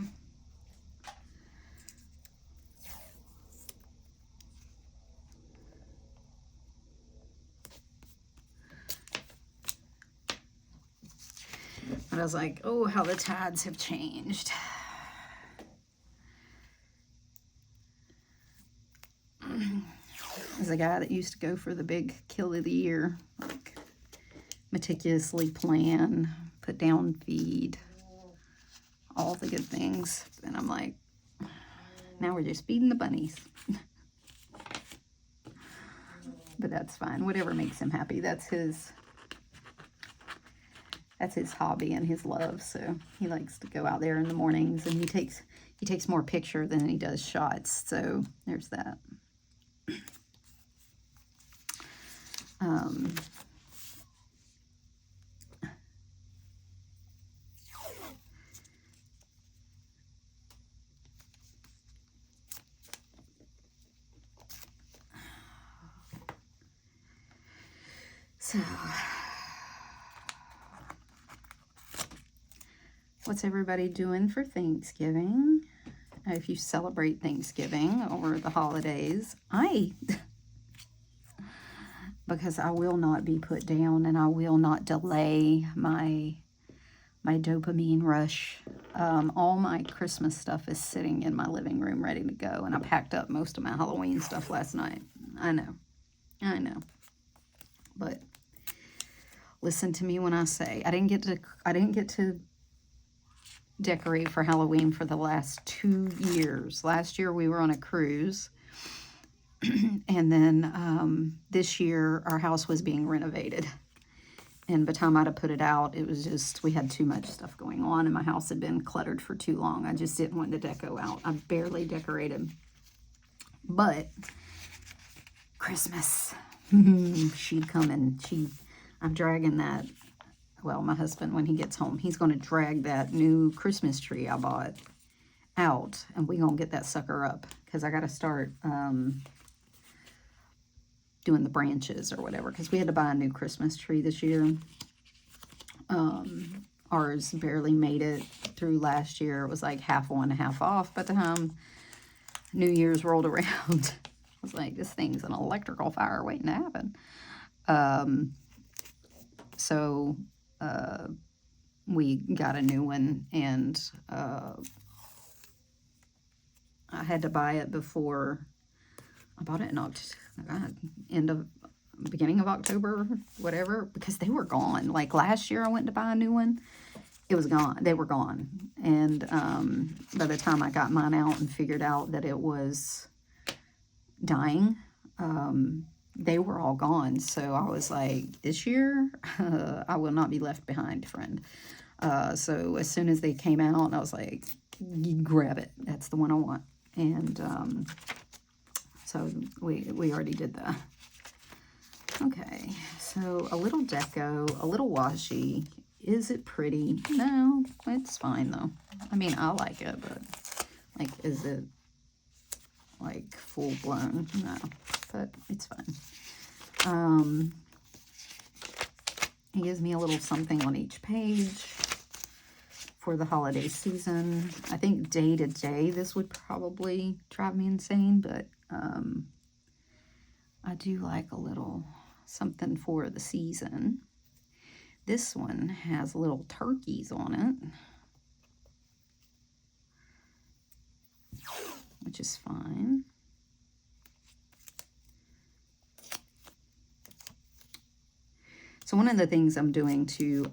And I was like, oh, how the tides have changed. There's a guy that used to go for the big kill of the year, like meticulously plan, put down feed, all the good things. And I'm like, now we're just feeding the bunnies. But that's fine. Whatever makes him happy. That's his hobby and his love. So he likes to go out there in the mornings, and he takes more picture than he does shots. So there's that. So, what's everybody doing for Thanksgiving? If you celebrate Thanksgiving or the holidays, because I will not be put down and I will not delay my dopamine rush. All my Christmas stuff is sitting in my living room ready to go, and I packed up most of my Halloween stuff last night. I know. But listen to me when I say I didn't get to decorate for Halloween for the last 2 years. Last year we were on a cruise. And then this year our house was being renovated. And by the time I'd have put it out, it was just, we had too much stuff going on, and my house had been cluttered for too long. I just didn't want the deco out. I barely decorated. But Christmas, she'd come and I'm dragging that, well, my husband, when he gets home, he's going to drag that new Christmas tree I bought out, and we're going to get that sucker up, because I got to start doing the branches or whatever, because we had to buy a new Christmas tree this year. Ours barely made it through last year. It was like half on, half off by the time New Year's rolled around. I was like, this thing's an electrical fire waiting to happen. So we got a new one, and I had to buy it before. I bought it in beginning of October, whatever, because they were gone. Like last year I went to buy a new one, it was gone. They were gone. And by the time I got mine out and figured out that it was dying, they were all gone. So I was like, this year, I will not be left behind, friend. So as soon as they came out, I was like, you grab it. That's the one I want. And so we already did that. Okay, so a little deco, a little washi. Is it pretty? No, it's fine though. I mean, I like it, but like, is it like full blown? No, but it's fine. He gives me a little something on each page for the holiday season. I think day to day this would probably drive me insane, but I do like a little something for the season. This one has little turkeys on it, which is fine. So one of the things I'm doing to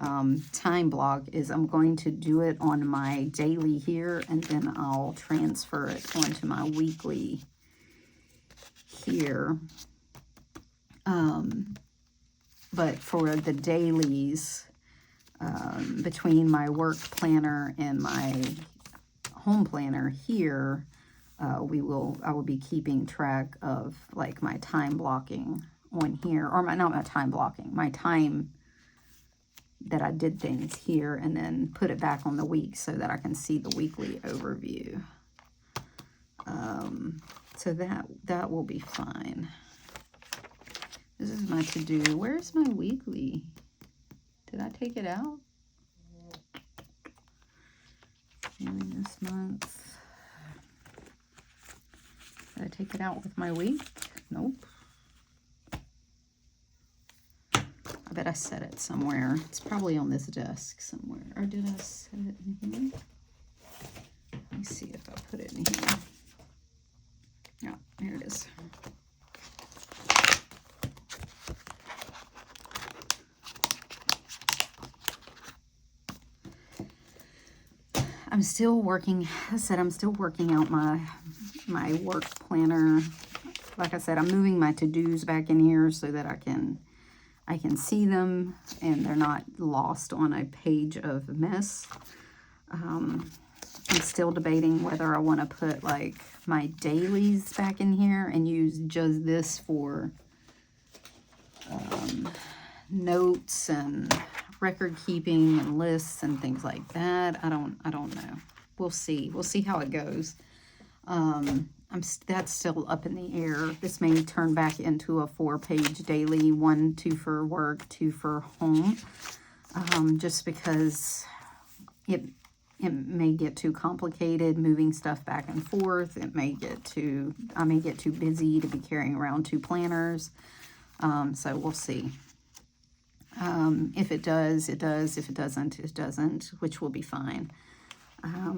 time block is I'm going to do it on my daily here, and then I'll transfer it onto my weekly here. But for the dailies, between my work planner and my home planner here, I will be keeping track of like my time blocking on here, or not my time blocking, my time that I did things here, and then put it back on the week so that I can see the weekly overview. So that will be fine. This is my to-do. Where's my weekly? Did I take it out? Maybe this month. Did I take it out with my week? Nope. I bet I set it somewhere. It's probably on this desk somewhere. Or did I set it in here? Let me see if I put it in here. Yeah, here it is. I'm still working, I said I'm still working out my work planner. Like I said, I'm moving my to-dos back in here so that I can see them and they're not lost on a page of mess. I'm still debating whether I want to put like my dailies back in here and use just this for notes and record keeping and lists and things like that. I don't know. We'll see. We'll see how it goes. That's still up in the air. This may turn back into a 4-page daily, 2 for work, 2 for home. Just because it may get too complicated moving stuff back and forth. I may get too busy to be carrying around 2 planners. So we'll see. If it does, it does. If it doesn't, it doesn't, which will be fine.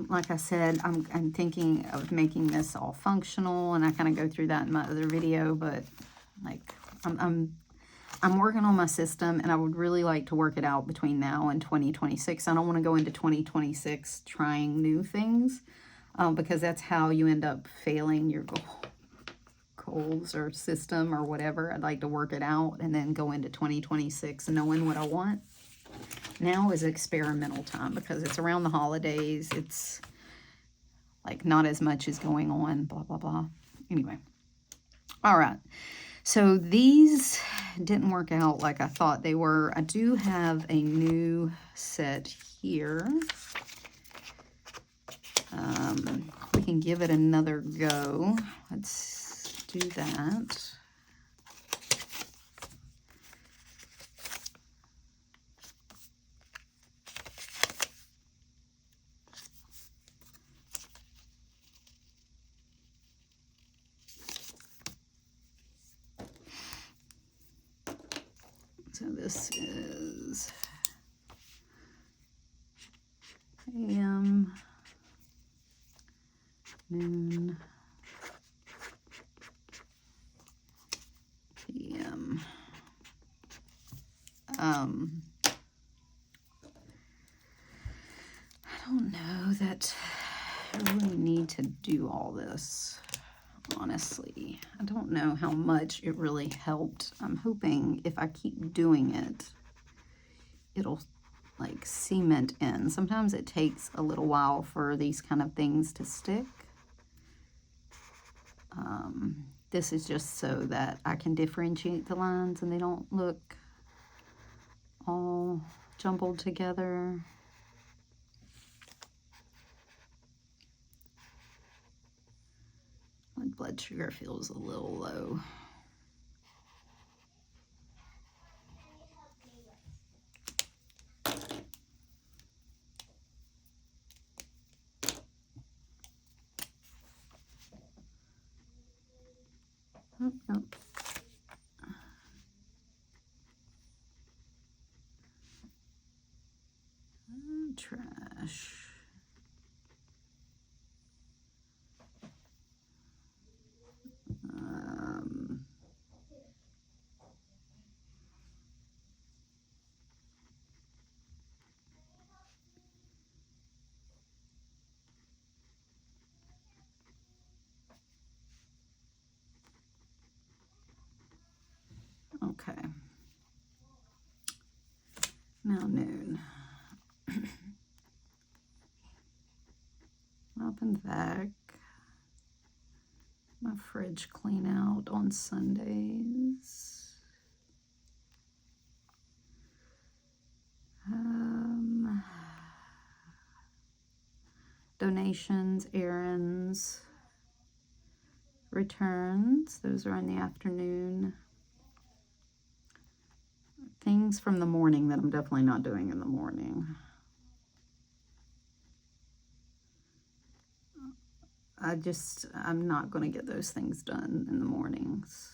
Like I said, I'm thinking of making this all functional, and I kind of go through that in my other video, but like I'm working on my system, and I would really like to work it out between now and 2026. I don't want to go into 2026 trying new things, because that's how you end up failing your goals or system or whatever. I'd like to work it out and then go into 2026 knowing what I want. Now is experimental time because it's around the holidays. It's like not as much is going on, blah, blah, blah. Anyway. All right. So these didn't work out like I thought they were. I do have a new set here. We can give it another go. Let's do that. So this is AM, noon, PM. I don't know that I really need to do all this. honestly. I don't know how much it really helped. I'm hoping if I keep doing it, it'll like cement in. Sometimes it takes a little while for these kind of things to stick. This is just so that I can differentiate the lines and they don't look all jumbled together. My blood sugar feels a little low. Oh, no. Trash. Okay. Now noon. Up and back. My fridge clean out on Sundays. Donations, errands, returns. Those are in the afternoon. Things from the morning that I'm definitely not doing in the morning. I'm not going to get those things done in the mornings.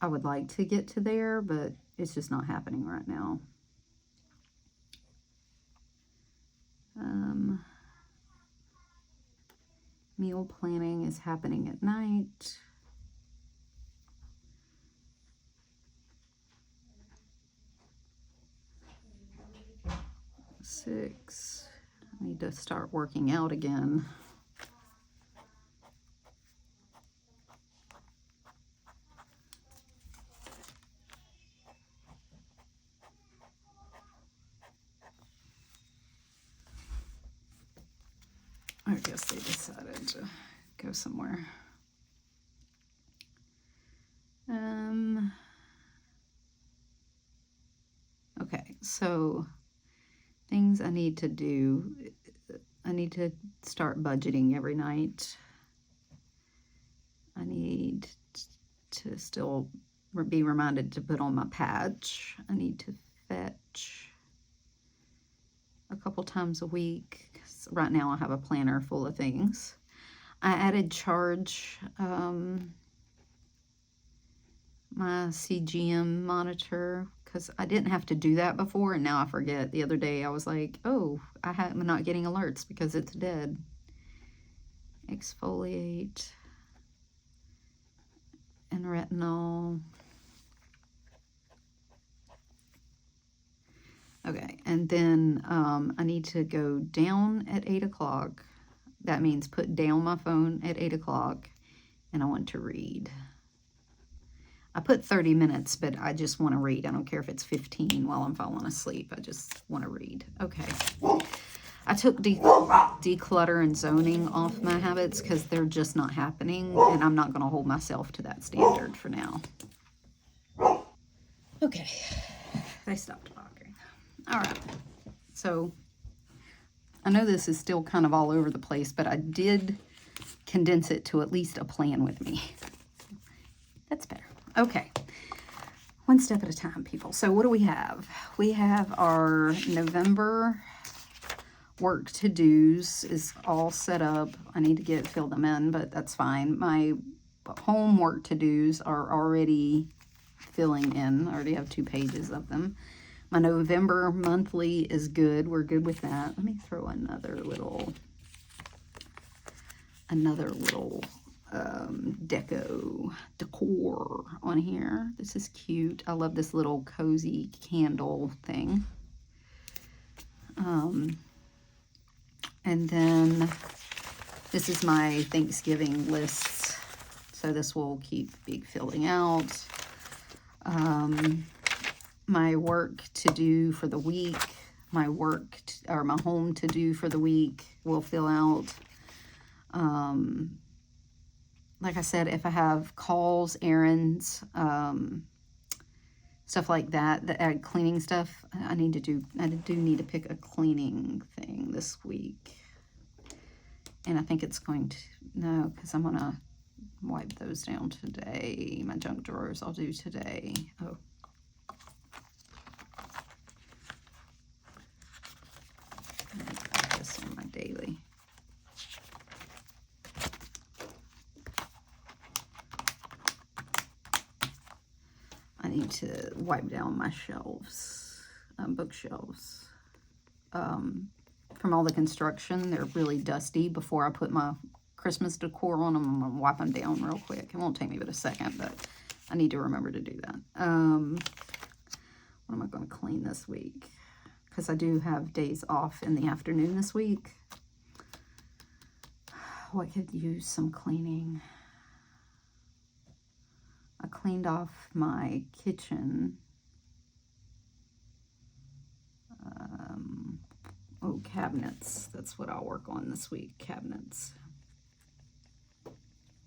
I would like to get to there, but it's just not happening right now. Meal planning is happening at night. Six. I need to start working out again. I guess they decided to go somewhere. Okay, so things I need to do. I need to start budgeting every night. I need to still be reminded to put on my patch. I need to fetch a couple times a week. 'Cause right now I have a planner full of things. I added charge my CGM monitor because I didn't have to do that before, and now I forget. The other day I was like, oh, I'm not getting alerts because it's dead. Exfoliate and retinol. Okay, and then I need to go down at 8 o'clock. That means put down my phone at 8 o'clock, and I want to read. I put 30 minutes, but I just want to read. I don't care if it's 15 while I'm falling asleep. I just want to read. Okay. I took declutter and zoning off my habits because they're just not happening, and I'm not going to hold myself to that standard for now. Okay. They stopped talking. All right. So I know this is still kind of all over the place, but I did condense it to at least a plan with me. That's better. Okay, one step at a time, people. So what do we have? We have our November work to-dos is all set up. I need to fill them in, but that's fine. My home work to-dos are already filling in. I already have 2 pages of them. My November monthly is good. We're good with that. Let me throw another little decor on here. This is cute. I love this little cozy candle thing. And then This is my Thanksgiving list, so this will keep filling out. My work to do for the week, my work or my home to do for the week will fill out. Like I said, if I have calls, errands, stuff like that, cleaning stuff, I do need to pick a cleaning thing this week. And I think it's going to, no, because I'm going to wipe those down today. My junk drawers I'll do today. Oh. Put this on my daily. I need to wipe down my shelves, bookshelves. From all the construction, they're really dusty. Before I put my Christmas decor on them, I'm going to wipe them down real quick. It won't take me but a second, but I need to remember to do that. What am I going to clean this week? Because I do have days off in the afternoon this week. What could use some cleaning? I cleaned off my kitchen. Oh, cabinets. That's what I'll work on this week, cabinets.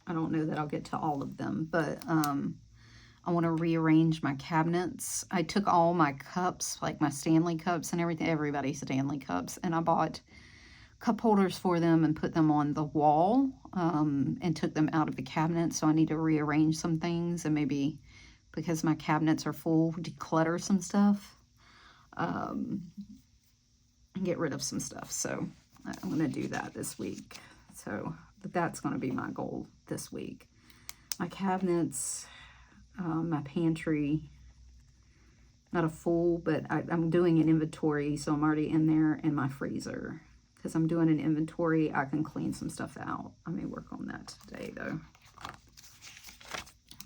I don't know that I'll get to all of them, but I want to rearrange my cabinets. I took all my cups, like my Stanley cups and everything, everybody's Stanley cups, and I bought cup holders for them and put them on the wall and took them out of the cabinet. So I need to rearrange some things and maybe, because my cabinets are full, declutter some stuff. And get rid of some stuff. So I'm going to do that this week. So that's going to be my goal this week. My cabinets, my pantry, not a full, but I'm doing an inventory, so I'm already in there, and my freezer. Because I'm doing an inventory, I can clean some stuff out. I may work on that today, though.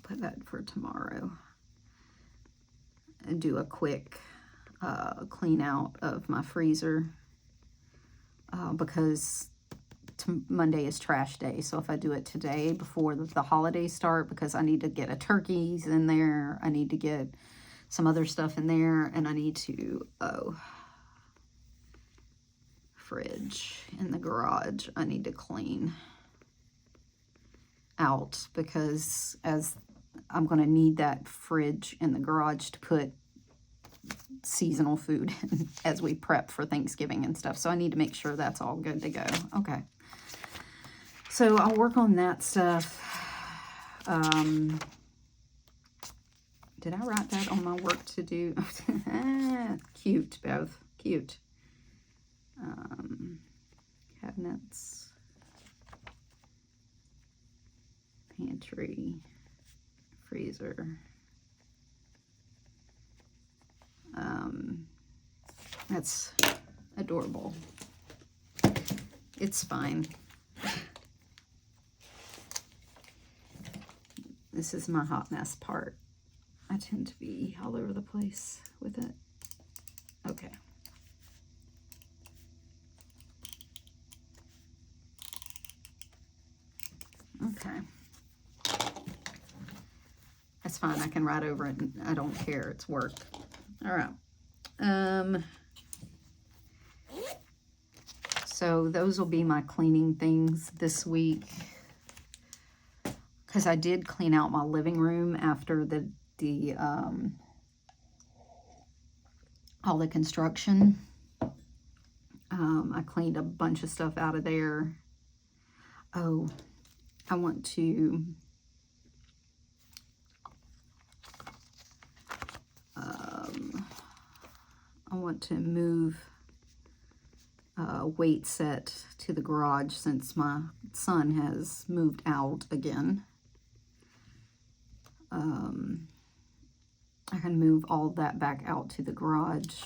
Put that for tomorrow. And do a quick clean out of my freezer because Monday is trash day. So if I do it today before the holidays start, because I need to get a turkeys in there, I need to get some other stuff in there, and I need to fridge in the garage I need to clean out, because as I'm going to need that fridge in the garage to put seasonal food as we prep for Thanksgiving and stuff. So I need to make sure that's all good to go. Okay. So I'll work on that stuff. Did I write that on my work to do? Cute, both. Cute. Cabinets. Pantry. Freezer. That's adorable. It's fine. This is my hot mess part. I tend to be all over the place with it. Okay. Okay. That's fine. I can write over it. And I don't care. It's work. All right. So those will be my cleaning things this week. Because I did clean out my living room after all the construction. I cleaned a bunch of stuff out of there. Oh, I want to move weight set to the garage since my son has moved out again. I can move all that back out to the garage.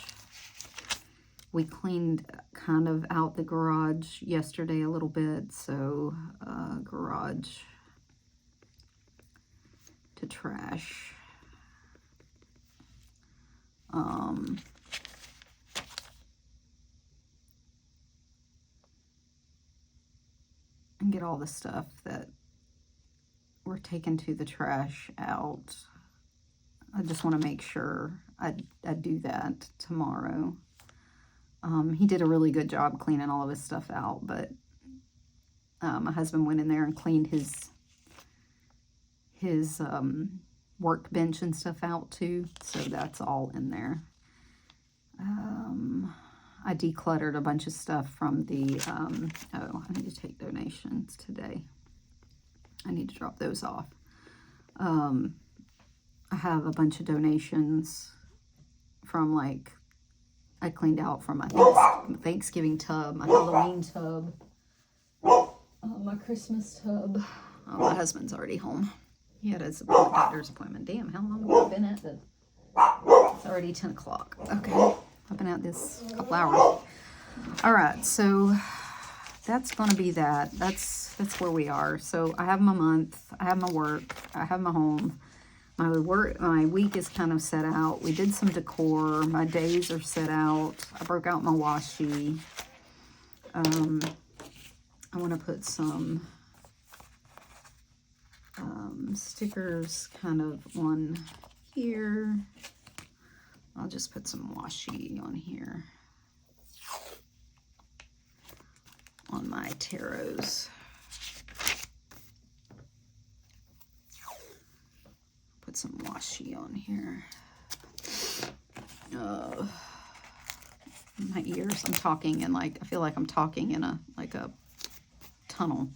We cleaned kind of out the garage yesterday a little bit, so garage to trash. and get all the stuff that we're taking to the trash out. I just want to make sure I do that tomorrow. He did a really good job cleaning all of his stuff out, but my husband went in there and cleaned his workbench and stuff out too, so that's all in there. I decluttered a bunch of stuff from the, oh, I need to take donations today. I need to drop those off. I have a bunch of donations from, like, I cleaned out from my Thanksgiving tub, my Halloween tub, my Christmas tub. Oh, my husband's already home. He had his doctor's appointment. Damn, how long have I been at this? It's already 10 o'clock. Okay, I've been at this a couple hours. All right, so that's going to be that. That's where we are. So I have my month. I have my work. I have my home. My week is kind of set out. We did some decor. My days are set out. I broke out my washi. I want to put some stickers kind of on here. I'll just put some washi on here on my tarots. Put some washi on here. My ears, I'm talking in like, I feel like I'm talking in a tunnel.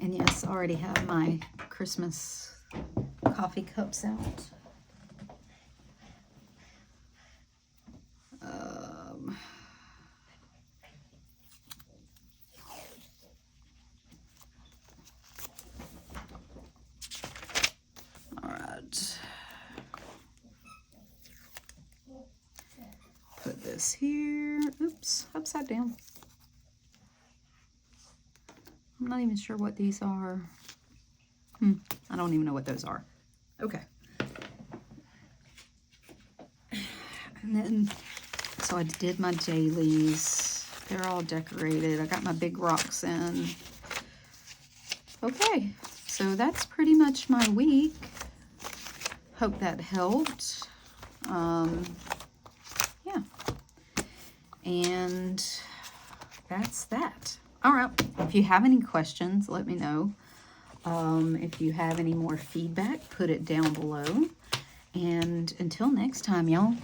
And yes, I already have my Christmas coffee cups out. All right. Put this here. Oops, upside down. I'm not even sure what these are. I don't even know what those are. Okay. And then, so I did my dailies. They're all decorated. I got my big rocks in. Okay, so that's pretty much my week. Hope that helped. Yeah. And that's that. All right, if you have any questions, let me know. If you have any more feedback, put it down below. And until next time, y'all.